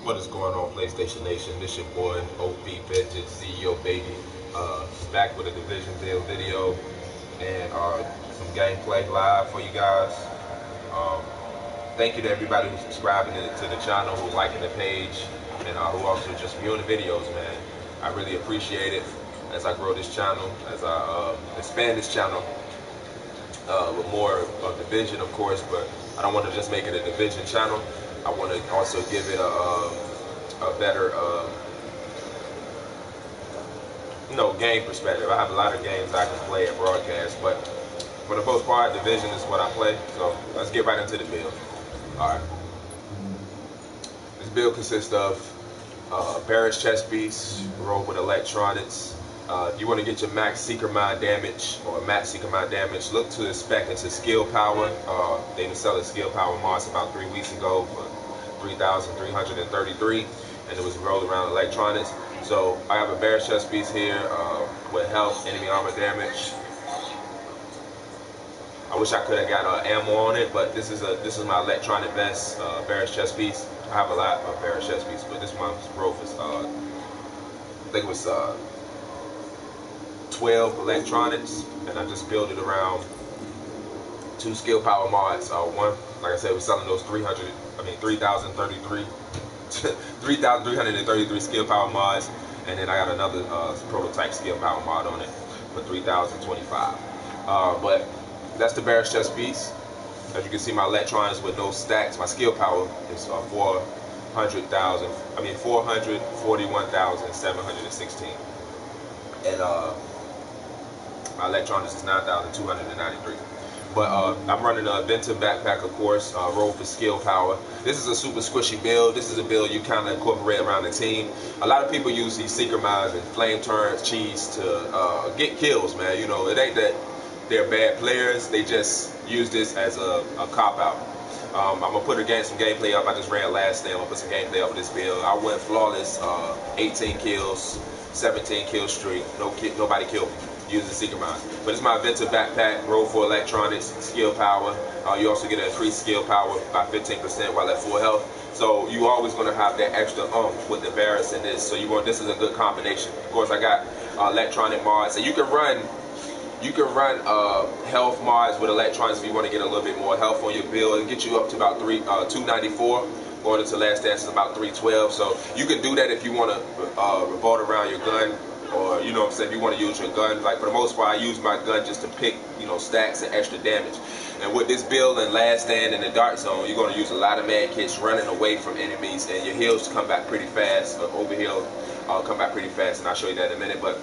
What is going on, PlayStation Nation? This your boy, OP Vengeance, CEO Baby, back with a Division Deal video and some gameplay live for you guys. Um, Thank you to everybody who's subscribing to the channel, who's liking the page, and who also just viewing the videos, man. I really appreciate it as I grow this channel, as I expand this channel with more of Division, of course, but I don't want to just make it a Division channel. I want to also give it a better game perspective. I have a lot of games I can play at broadcast, but for the most part, Division is what I play. So let's get right into the build. All right. This build consists of Barrett's chest piece, rolled with electronics. If you want to get your max Seeker Mind damage or max Seeker Mind damage, look to the spec into skill power. They been selling skill power mods about 3 weeks ago for 3,333, and it was rolled around electronics. So I have a Barrett's chest piece here with health, enemy armor damage. I wish I could have got ammo on it, but this is my electronic vest, Barrett's chest piece. I have a lot of Barrett's chest pieces, but this one's growth is I think it was 12 electronics, and I just built it around 2 skill power mods. One, like I said, we're selling those 3,033 3,333 skill power mods, and then I got another prototype skill power mod on it for 3,025. But that's the Barrett's chest piece. As you can see, my electronics with no stacks, my skill power is 441,716, and my electronics is 9,293. But I'm running a Ventum backpack, of course, roll for skill power. This is a super squishy build. This is a build you kind of incorporate around the team. A lot of people use these Seeker Minds and Flame Turns cheese to get kills, man. You know, it ain't that they're bad players. They just use this as a cop-out. I'm going to put some gameplay up. I just ran last day. I'm going to put some gameplay up with this build. I went flawless, 18 kills, 17 kill streak. Nobody killed me using Seeker Minds. But it's my Ventum backpack, roll for electronics, skill power. You also get an increased skill power by 15% while at full health. So you always going to have that extra with the Barrett's in this. So this is a good combination. Of course, I got electronic mods, and you can run health mods with electronics if you want to get a little bit more health on your build. It gets you up to about 294. Going into last dance is about 312. So you can do that if you want to revolve around your gun, or you know what I'm saying, if you want to use your gun. Like for the most part, I use my gun just to pick stacks and extra damage. And with this build and last stand in the dark zone, you're going to use a lot of med kits running away from enemies, and your heals come back pretty fast. Overheal come back pretty fast, and I'll show you that in a minute. But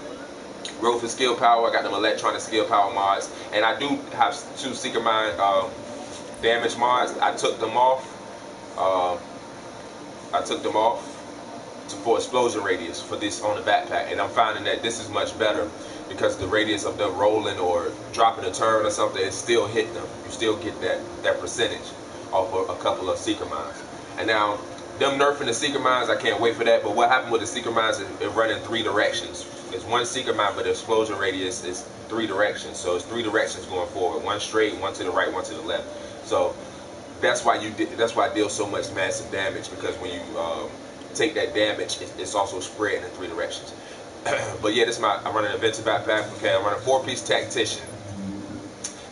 roll for skill power, I got them electronic skill power mods, and I do have 2 Seeker Mind damage mods. I took them off. For explosion radius for this on the backpack, and I'm finding that this is much better because the radius of them rolling or dropping a turn or something, it still hit them. You still get that percentage off of a couple of Seeker Minds. And now them nerfing the Seeker Minds, I can't wait for that. But what happened with the Seeker Minds is it run in 3 directions. It's 1 Seeker Mind, but the explosion radius is 3 directions. So it's 3 directions going forward: 1 straight, 1 to the right, 1 to the left. So that's why I deal so much massive damage, because when you take that damage, it's also spread in 3 directions. But yeah, I'm running a Ventum backpack. Okay, I'm running 4-piece Tactician.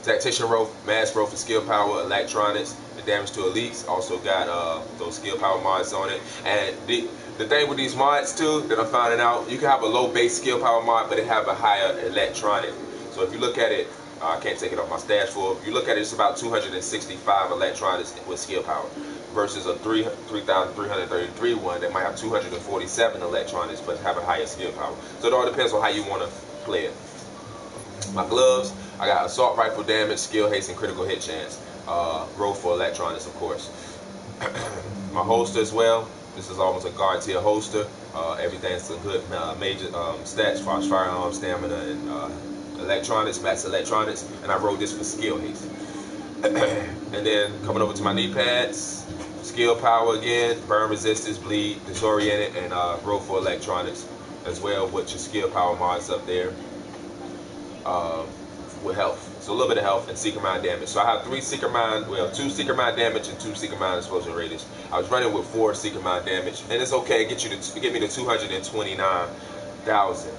Tactician rope, mass rope for skill power, electronics, the damage to elites. Also got those skill power mods on it. And the thing with these mods too that I'm finding out, you can have a low base skill power mod, but it have a higher electronic. So if you look at it, I can't take it off my stash full. If you look at it, it's about 265 electronics with skill power, versus a 3,333 one that might have 247 electronics but have a higher skill power. So it all depends on how you want to play it. My gloves, I got assault rifle damage, skill haste, and critical hit chance. Roll for electronics, of course. My holster as well. This is almost a guard tier holster. Everything's a good major stats as far as firearm, stamina, and electronics, max electronics. And I rolled this for skill haste. And then coming over to my knee pads, skill power again, burn resistance, bleed, disoriented, and roll for electronics as well with your skill power mods up there with health. So a little bit of health and Seeker Mind damage. So I have 3 Seeker Mind, well, 2 Seeker Mind damage and 2 Seeker Mind explosion radius. I was running with 4 Seeker Mind damage, and it's okay. Get me to 229,000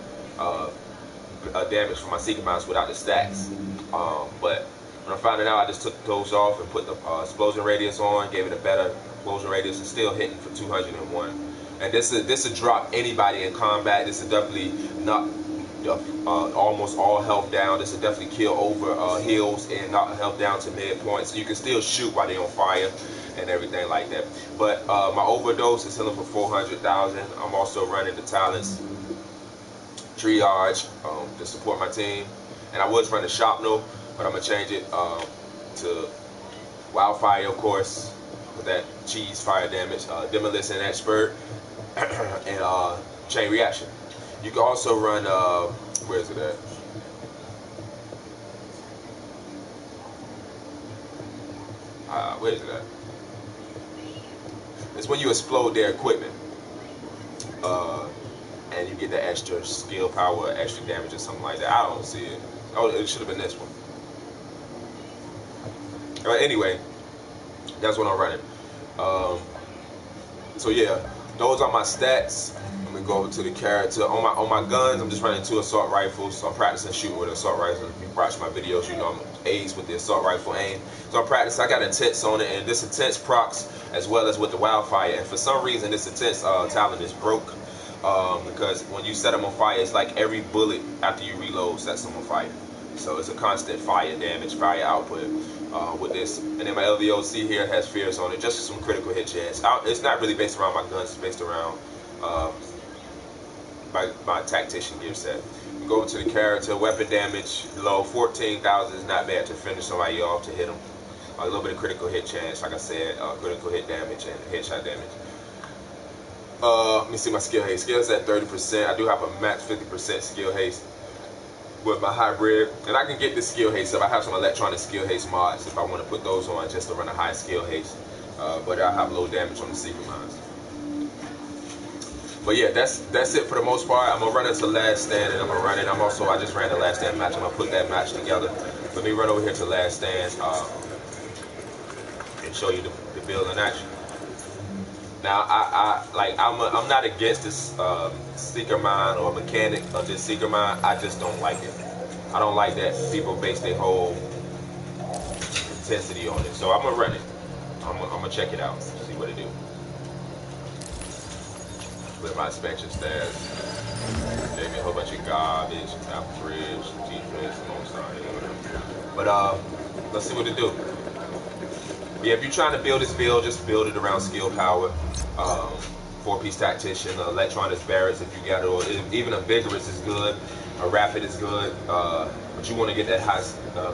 damage for my Seeker Minds without the stacks. But when I found it out, I just took those off and put the explosion radius on, gave it a better explosion radius, and still hitting for 201. And this will drop anybody in combat. This will definitely knock almost all health down. This will definitely kill over heals and knock health down to midpoint. So you can still shoot while they're on fire and everything like that. But my overdose is healing for 400,000. I'm also running the talents triage to support my team. And I was running Shrapnel, but I'm going to change it to Wildfire, of course, with that cheese fire damage, Demolition Expert, and Chain Reaction. You can also run, where is it at? Where is it at? It's when you explode their equipment. And you get the extra skill power, extra damage or something like that. I don't see it. Oh, it should have been this one. Anyway, that's what I'm running. So yeah, those are my stats. I'm gonna go over to the character. On my guns, I'm just running 2 assault rifles. So I'm practicing shooting with an assault rifle. If you watch my videos, you know I'm A's with the assault rifle aim. So I'm practicing. I got intense on it, and this intense procs as well as with the wildfire. And for some reason, this intense talent is broke. Because when you set them on fire, it's like every bullet after you reload sets them on fire. So it's a constant fire damage, fire output with this. And then my LVOC here has fears on it, just some critical hit chance. It's not really based around my guns, it's based around my tactician gear set. We go to the character, weapon damage low, 14,000 is not bad to finish somebody off, to hit them. A little bit of critical hit chance, like I said, critical hit damage and headshot damage. Let me see my skill haste. Skill is at 30%. I do have a max 50% skill haste with my hybrid, and I can get this skill haste up. I have some electronic skill haste mods if I want to put those on just to run a high skill haste. But I have low damage on the Seeker Minds. But yeah, that's it for the most part. I'm gonna run into Last Stand, and I just ran the Last Stand match. I'm gonna put that match together. Let me run over here to Last Stand and show you the build in action. Now, I'm not against this Seeker Mind or mechanic of this Seeker Mind. I just don't like it. I don't like that people base their whole intensity on it. So I'm gonna run it. I'm gonna check it out, see what it do. With my inspection stats, gave me a whole bunch of garbage, top fridge, defense, alongside, whatever. But let's see what it do. Yeah, if you're trying to build this build, just build it around skill power. 4-piece tactician, electronics barracks if you got it, or even a vigorous is good, a rapid is good, but you want to get that high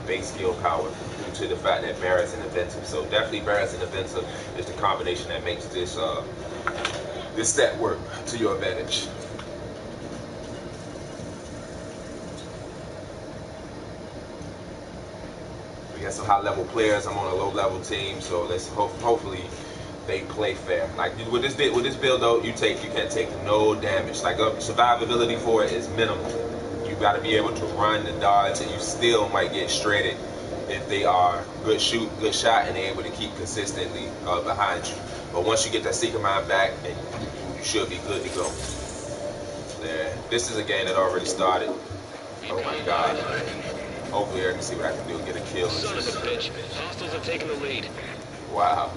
base skill power due to the fact that barracks and inventive. So definitely barracks and inventive is the combination that makes this this stat work to your advantage. We got some high level players. I'm on a low level team, so let's hopefully they play fair. Like with this build though, you can't take no damage. Like survivability for it is minimal. You got to be able to run and dodge, and you still might get shredded if they are good shot, and they're able to keep consistently behind you. But once you get that Seeker Mind back, and you should be good to go. There. This is a game that already started. Oh my God. Hopefully I can see what I can do and get a kill. Son of a bitch. Hostiles have taken the lead. Wow.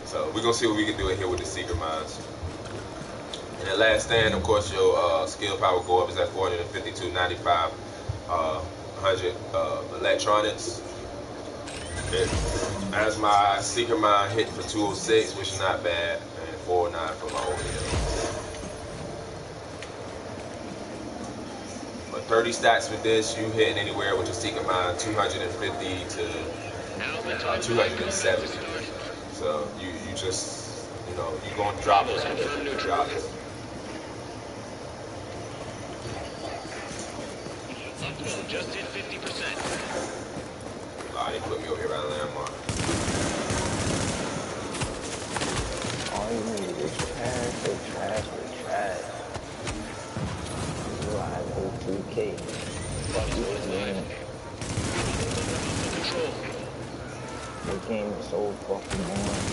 So we're gonna see what we can do in here with the Seeker Minds. And at Last Stand, of course, your skill power go up is at 452, 95, 100 electronics. As my Seeker Mind hit for 206, which is not bad, and 409 for my overhead. But 30 stacks with this, you hitting anywhere with your Seeker Mind 250 to 270. So you just, you're going to drop it. Drop it. Just hit 50%. Wow, they put me over here by the landmark. All you need is trash. You are OTK. Fuck you, man. game is so fucking boring.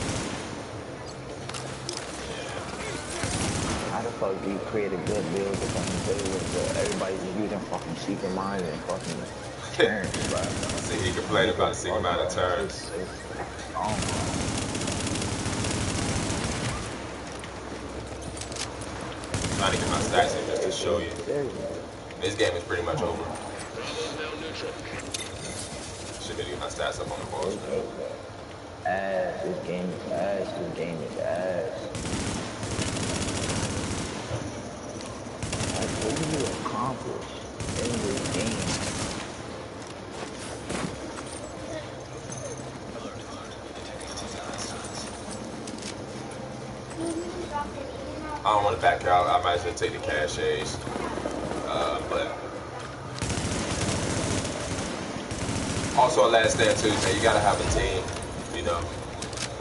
How the fuck do you create a good build to fucking play with, but everybody's just using fucking secret mines and fucking turns, bro. See, he complained about the secret amount of turns. Trying to get my stats in just to show you. This game is pretty much over. Should have get my stats up on the board. Ass, this game is ass, this game is ass. Like, what do you accomplish in this game? I don't want to back out. I might as well take the cash A's. But also, last stand too, man. You gotta have a team. You know,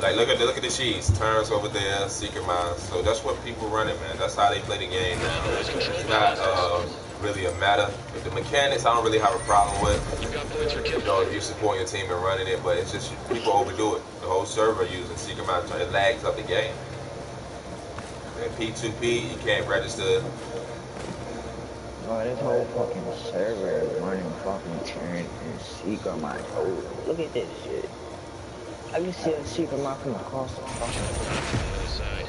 like look at the sheets. Turns over there, secret mines. So that's what people running, man. That's how they play the game now. It's not really a matter. With the mechanics, I don't really have a problem with. You know, if you support your team and running it, but it's just people overdo it. The whole server using secret mines, it lags up the game. And P2P, you can't register. Bro, this whole fucking server is running fucking turn and secret mine. Oh, look at this shit. I can see a secret mine from across the fucking Side.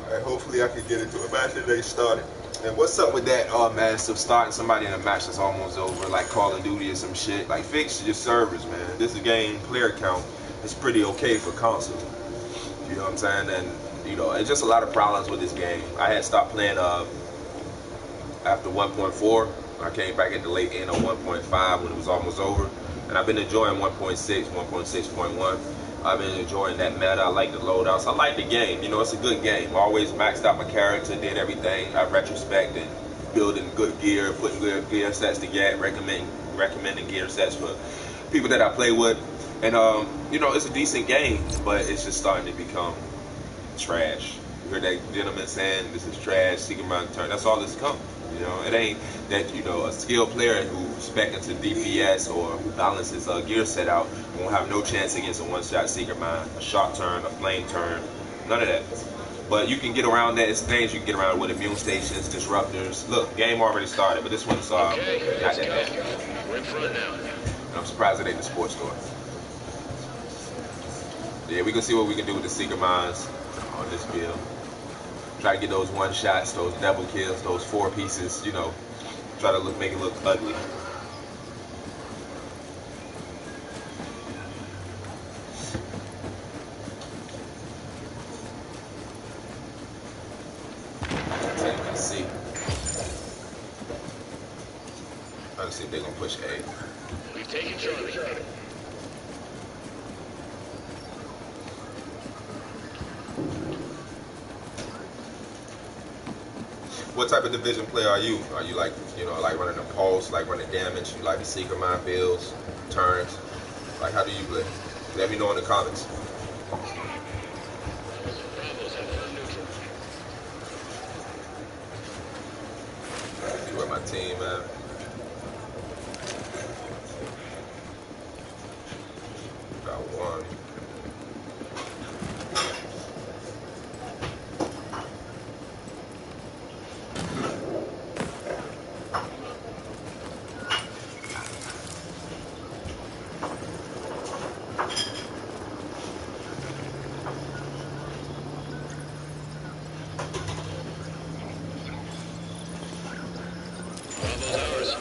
Alright, hopefully I can get into a match that they started. And what's up with that massive starting somebody in a match that's almost over, like Call of Duty or some shit? Like, fix your servers, man. This game player count is pretty okay for console. You know what I'm saying? And you know, it's just a lot of problems with this game. I had stopped playing after 1.4. I came back at the late end of 1.5 when it was almost over, and I've been enjoying 1.6, 1.6.1. I've been enjoying that meta. I like the loadouts. I like the game. You know, it's a good game. I always maxed out my character, did everything. I retrospect and building good gear, putting good gear sets together, recommending gear sets for people that I play with. And you know, it's a decent game, but it's just starting to become trash. You heard that gentleman saying this is trash, secret mine turn. That's all it's come. You know, it ain't that, you know, a skilled player who's spec into DPS or who balances a gear set out won't have no chance against a one-shot secret mine, a shot turn, a flame turn, none of that. But you can get around that. It's things you can get around with immune stations, disruptors. Look, game already started, but this one's not that bad. We're in front now. And I'm surprised it ain't the sports store. Yeah, we can see what we can do with the secret mines on this build. Try to get those one shots, those double kills, those 4 pieces, you know. Try to make it look ugly. So you can see. Trying to see if they're gonna push A. We've taken Charlie. What type of division player are you? Are you like, you know, like running a pulse, like running damage? You like the secret mine builds, turns? Like, how do you play? Let me know in the comments. Bravo's have one neutral. See where my team at. Got one. Bravo's ours.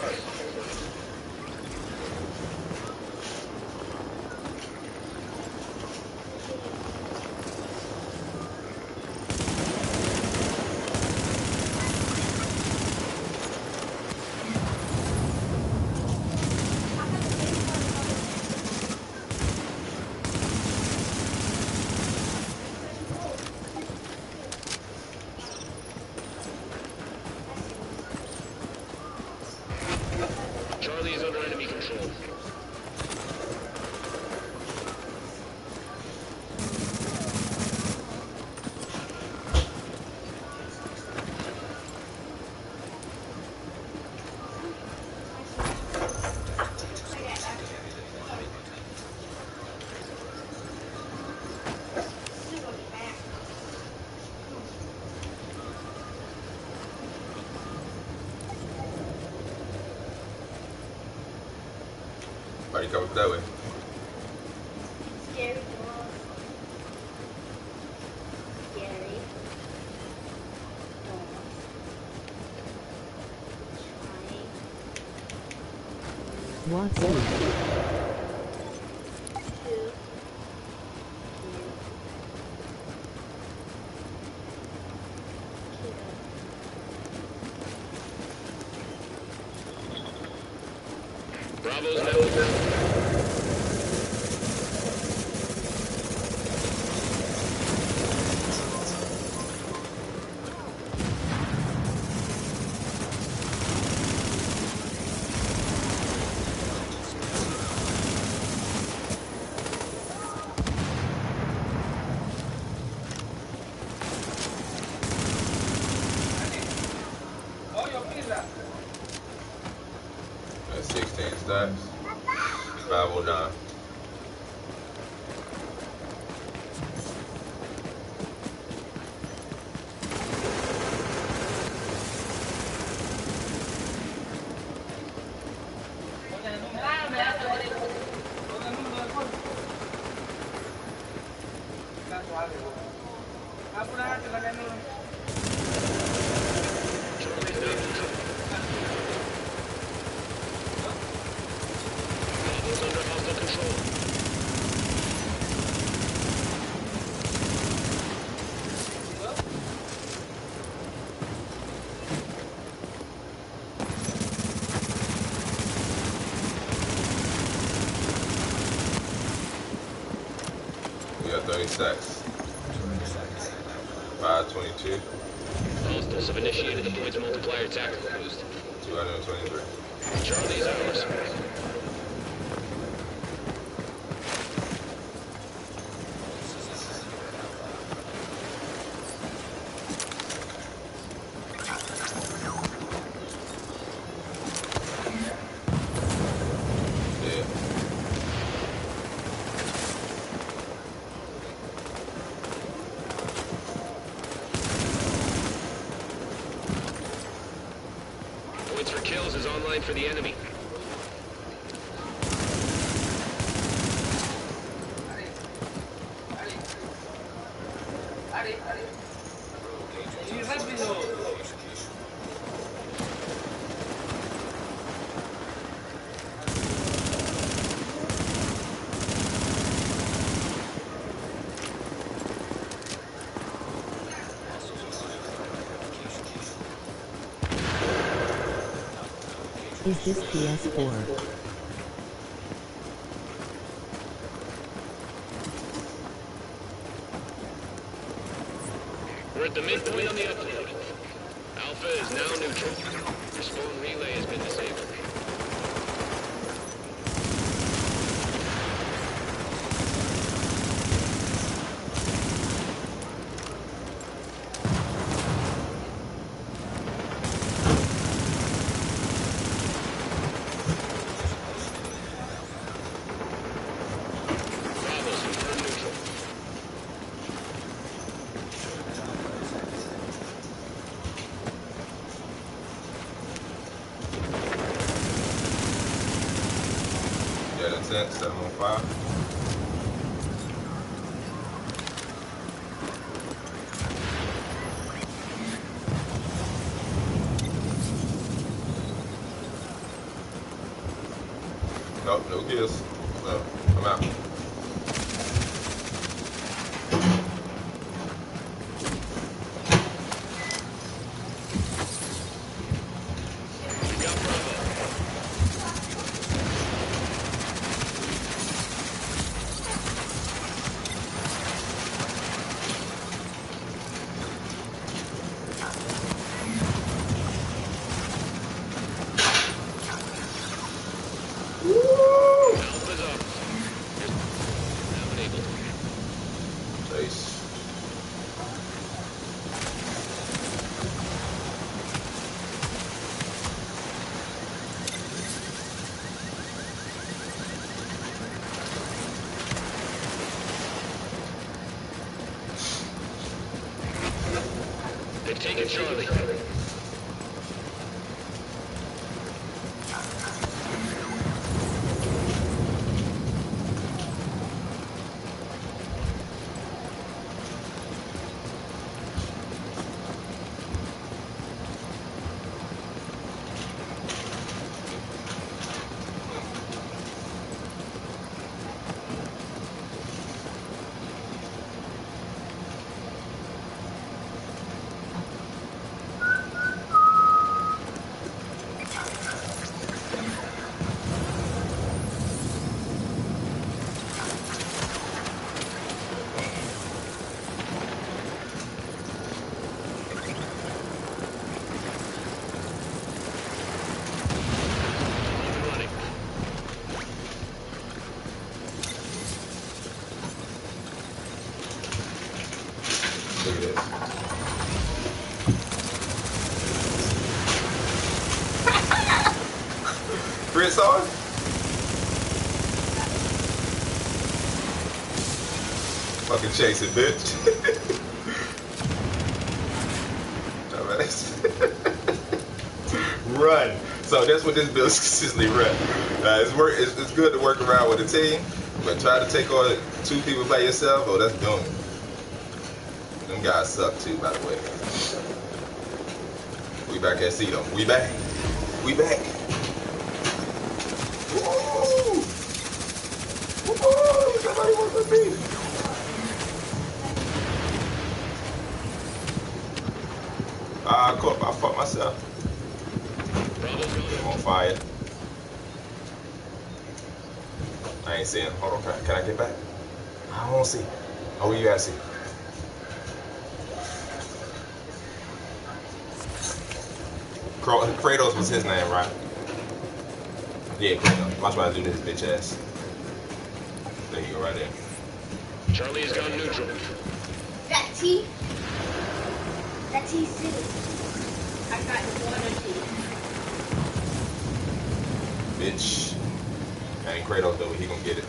he coming that way. Scary dog. Scary dog. What's Trying it? to kill. Bravo's network. That's 16 stacks. 509. Charlie's now neutral. Bravo's under hostile control. We got 30 stacks. 522. Hostiles have initiated the points multiplier tactical boost. 223. Charlie's ours. Yeah. Points for kills is online for the enemy. Is this PS4? We're at the midpoint on the upload. Alpha is now neutral. Your spawn relay has been disabled. Bravo's confirmed neutral. Yeah, that's it. 705. Nope, no kills. So, I'm out. We got Bravo. Alpha's up. Now enabled. Chase. They've taken Charlie. Fritz on? Fucking chase it, bitch. Run. So that's what this build is consistently run. It's good to work around with a team, but try to take on 2 people by yourself, oh, that's doomed. Them guys suck too, by the way. We back at Cedo. We back. We back. Woo! Woo! Somebody wants to beat. I fucked myself. I'm on fire. I ain't seeing him. Hold on, can I get back? I don't see. Oh, where you at, see? Kratos was his name, right? Yeah, Kratos. Watch what I do to his bitch ass. There you go, right there. Charlie has gone neutral. That T. That TC. I got water T. Bitch. That ain't Kratos though, he gonna get it.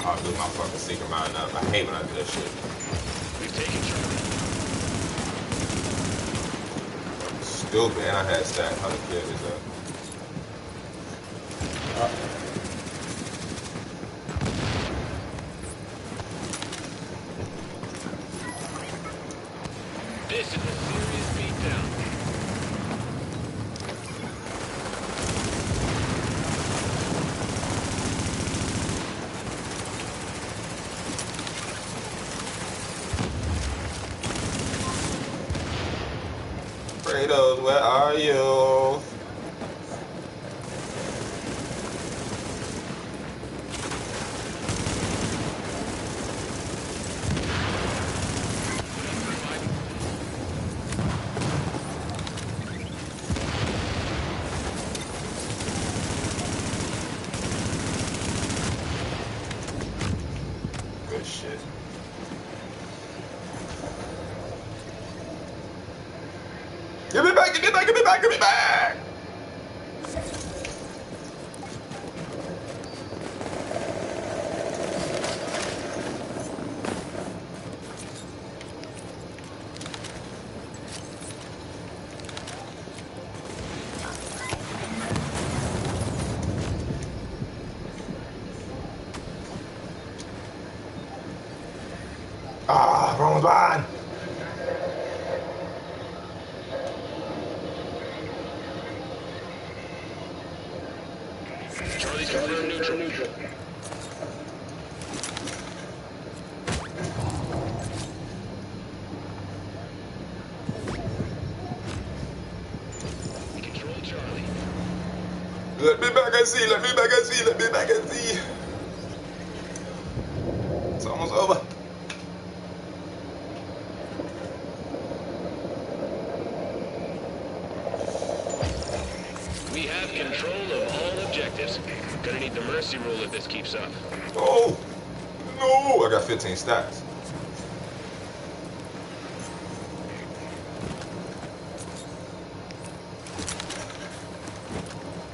I'll do my fucking secret mine up. I hate when I do that shit. We've taken Charlie. Stupid, and I had stacked. How to clear this up? This is a serious beatdown. Kratos, where are you? Good shit. Give me back, give me back, give me back, give me back! Ah, wrong line! Charlie's confirmed neutral. We control Charlie. Let me back and see, let me back and see, let me back and see. It's almost over. We have control of all objectives. Gonna need the mercy rule if this keeps up. Oh, no, I got 15 stacks.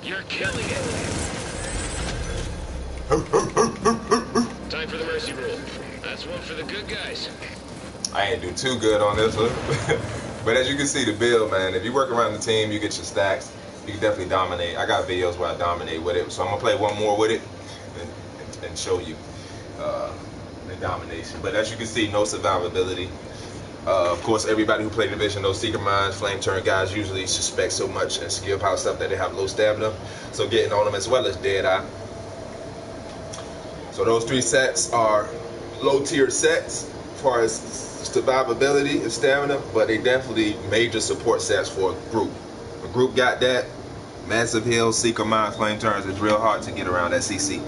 You're killing it. Time for the mercy rule. That's one for the good guys. I ain't do too good on this one. But as you can see, the build, man, if you work around the team, you get your stacks. You can definitely dominate. I got videos where I dominate with it. So I'm going to play one more with it and show you the domination. But as you can see, no survivability. Of course, everybody who played Division knows Secret Mines, Flame Turn guys usually suspect so much and skill power stuff that they have low stamina. So getting on them as well as Deadeye. So those 3 sets are low tier sets far as survivability and stamina, but they definitely major support sets for a group. A group got that. Massive Heal, Seeker Mind, Flame Turns. It's real hard to get around that CC.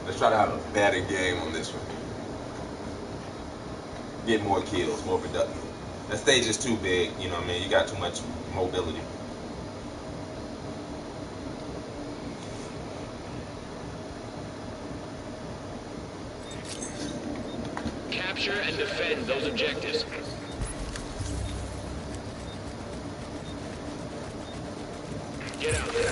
Let's try to have a better game on this one. Get more kills, more productive. That stage is too big, you know what I mean? You got too much mobility. Capture and defend those objectives. Get out there.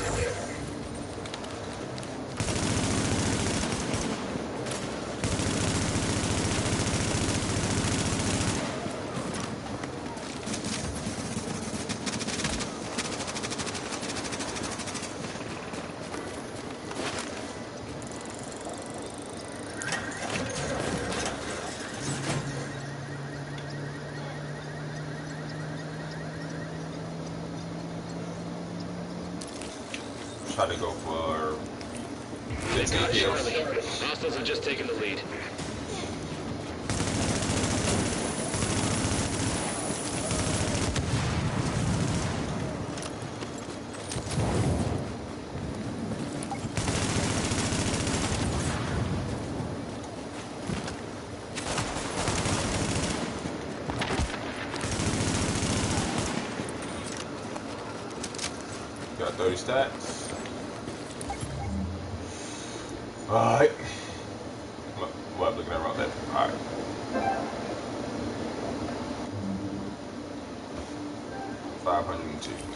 Try to go for They 15 got kills. Charlie. Hostiles have just taken the lead. Got 30 stacks. Alright. What I'm looking at around that. Alright. $502.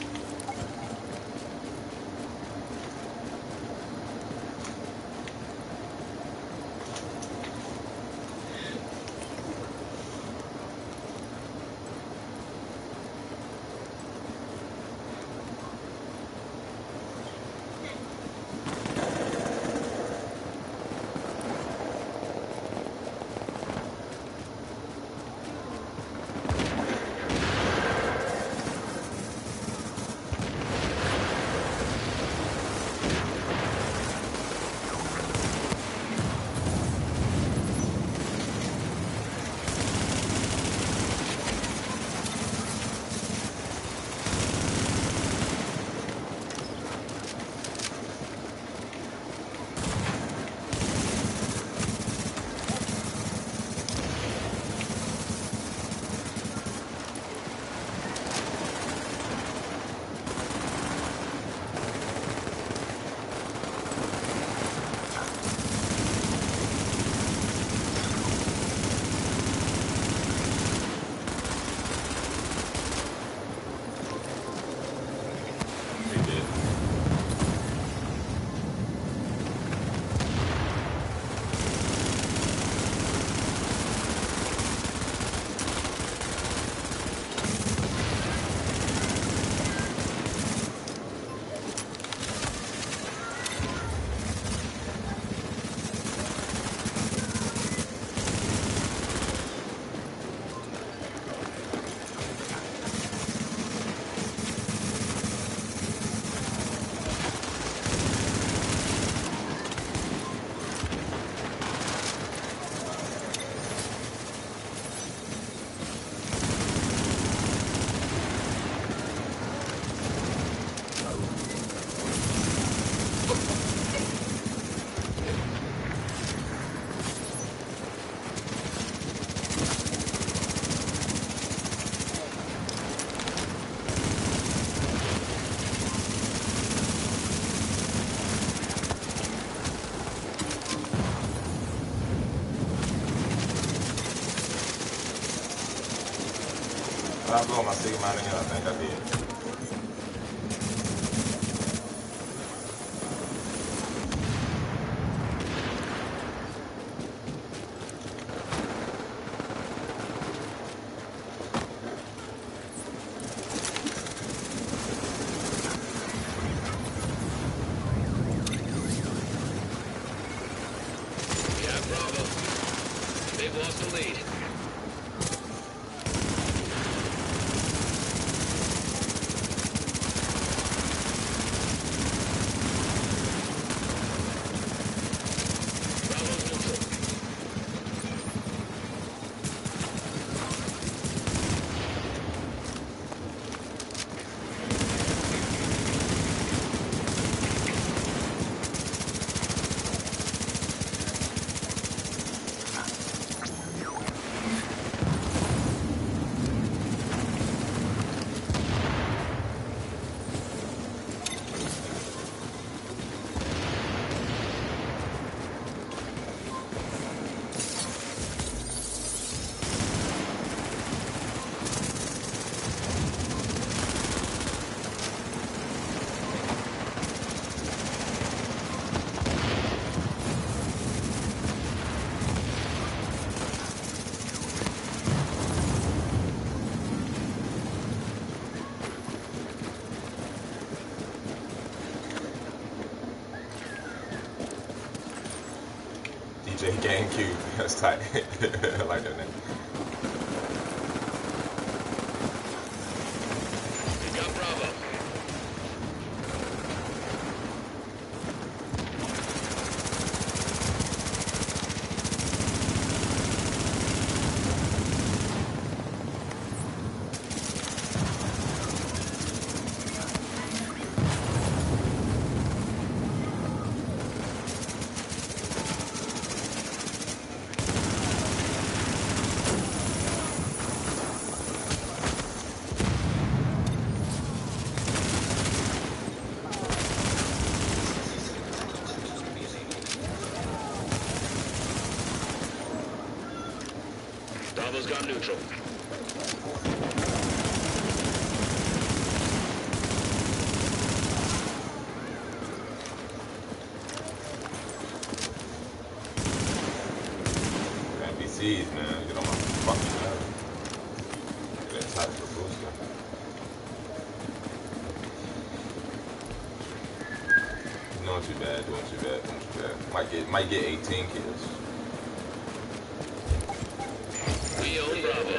Did I blow my Sigma out again? I think I did. We have Bravo. They've lost the lead. Bravo's neutral. DJ GameCube. That's tight. I like that name. We got Bravo. Bravo's got neutral. NPCs, man. Get on my fucking nerves. Get that tactical booster. Doing too bad, doing too bad, doing too bad. Might get 18 kills. We own Bravo.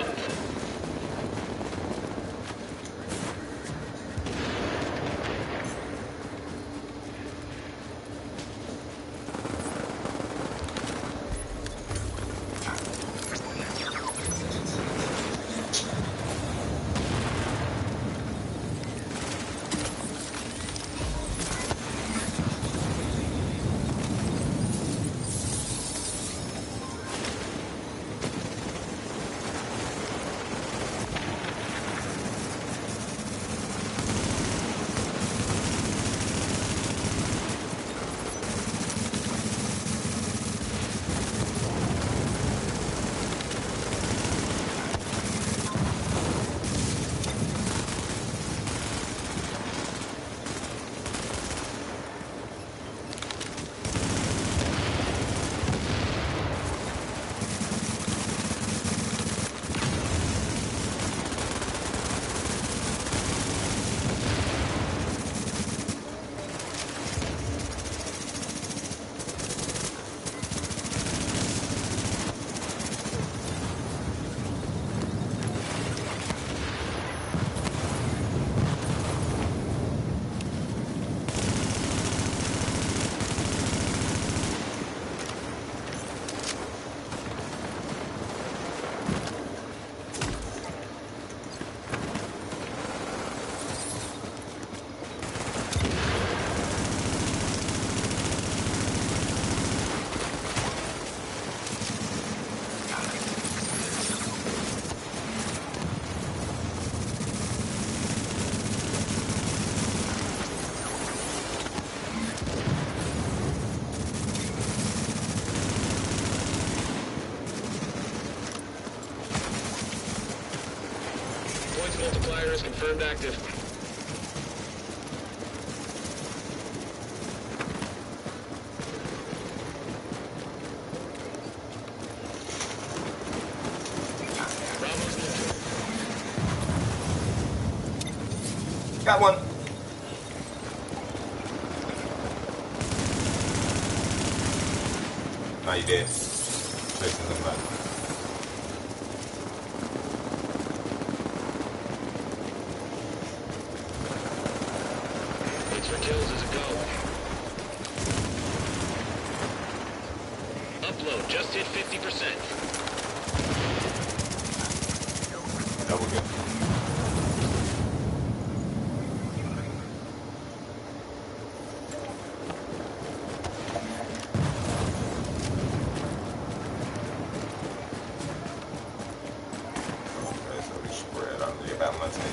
multiplier is confirmed active. Bravo's neutral. Got one. Now you dead. Chasing somebody. Waits for kills as a go. Upload just hit 50%. Double kill. Okay, so we spread out. They got my team.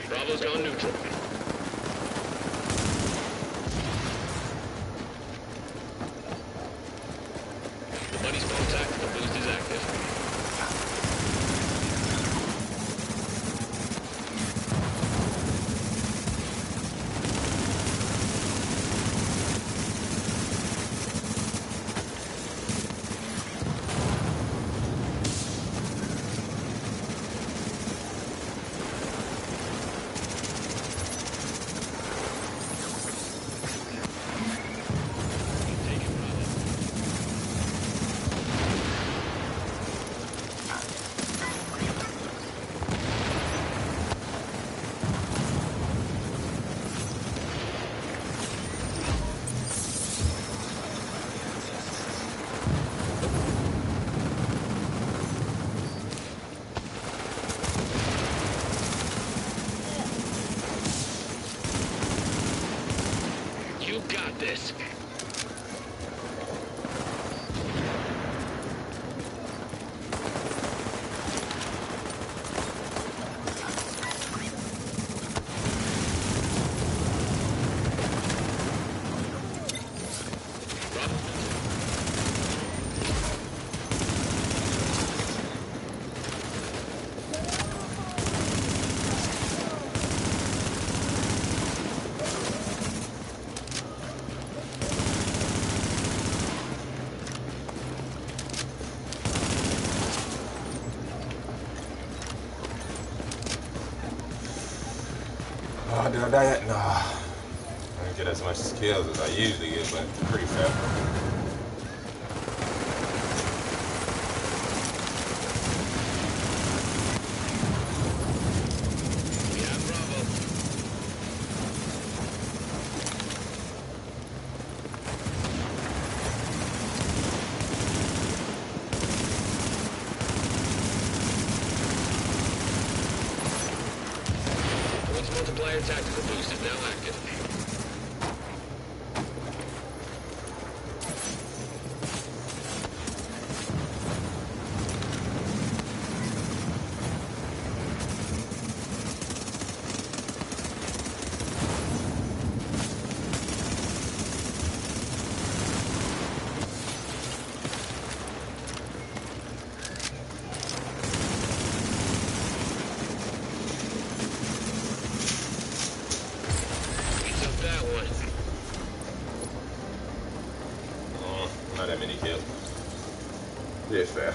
Bravo's gone neutral. The buddy's contact, the boost is active. Taking Bravo. You got this. Oh, did I die yet? No. I don't get as much kills as I usually get, but pretty fair. Yeah, Bravo. Force multiplier tactical boost is now active. Beats up that one. Not that many kills. Pretty fair.